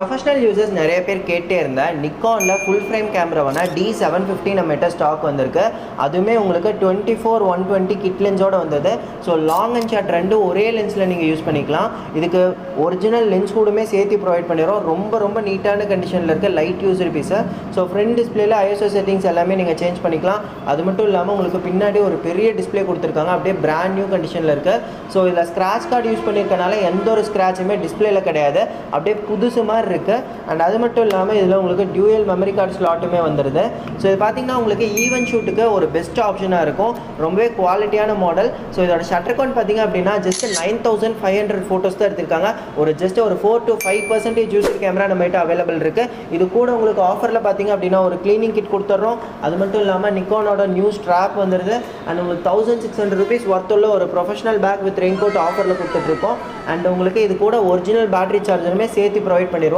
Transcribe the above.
Professional users நிறைய பேர் கேட்டே இருந்தால் நிக்கானில் ஃபுல் ஃப்ரேம் கேமராவான D750 நம்மகிட்ட ஸ்டாக் வந்திருக்கு. அதுவுமே உங்களுக்கு 24-120 கிட் லென்ஸோடு வந்தது. ஸோ லாங் அண்ட் ஷார்ட் ரெண்டும் ஒரே லென்ஸில் நீங்கள் யூஸ் பண்ணிக்கலாம். இதுக்கு ஒரிஜினல் லென்ஸ் கூடமே சேர்த்து ப்ரொவைட் பண்ணிடுறோம். ரொம்ப நீட்டான கண்டிஷனில் இருக்க லைட் யூசர் பீஸை. ஸோ ஃப்ரண்ட் டிஸ்பிளேல ISO செட்டிங்ஸ் எல்லாமே நீங்கள் சேஞ்ச் பண்ணிக்கலாம். அது மட்டும் இல்லாமல் உங்களுக்கு பின்னாடி ஒரு பெரிய டிஸ்பிளே கொடுத்துருக்காங்க. அப்படியே பிராண்ட் நியூ கண்டிஷனில் இருக்குது. ஸோ இதில் ஸ்க்ராட்ச் கார்டு யூஸ் பண்ணியிருக்கனால எந்த ஒரு ஸ்க்ராட்சுமே டிஸ்பிளேல கிடையாது. அப்படியே புதுசு மாதிரி இருக்குது. அண்ட் அது மட்டும் இல்லாமல் இதில் உங்களுக்கு டியூயல் மெமரி கார்டு ஸ்லாட்டுமே வந்துடுது. ஸோ இது பார்த்தீங்கன்னா உங்களுக்கு ஈவென்ட் ஷூட்டுக்கு ஒரு பெஸ்ட் ஆப்ஷனாக இருக்கும். ரொம்பவே குவாலிட்டியான மாடல். ஸோ இதோட ஷட்டர் கவுண்ட் பார்த்தீங்க அப்படின்னா ஜஸ்ட் 9500 ஃபோட்டோஸ் தான் எடுத்திருக்காங்க. ஒரு 4 to 5% யூசர் கேமரா நம்மகிட்ட அவைலபிள் இருக்குது. இது கூட உங்களுக்கு ஆஃபரில் பார்த்தீங்க அப்படின்னா ஒரு க்ளீனிங் கிட் கொடுத்துட்றோம். அது மட்டும் இல்லாமல் நிக்கானோட நியூ ஸ்ட்ராப் வந்துடுது. அண்ட் உங்களுக்கு 1600 rupees ஒர்த்துள்ள ஒரு professional bag with raincoat ஆஃபரில் கொடுத்துட்ருக்கோம். அண்ட் உங்களுக்கு இது கூட ஒரிஜினல் பேட்டரி சார்ஜருமே சேர்த்து ப்ரொவைட் பண்ணிடுவோம்.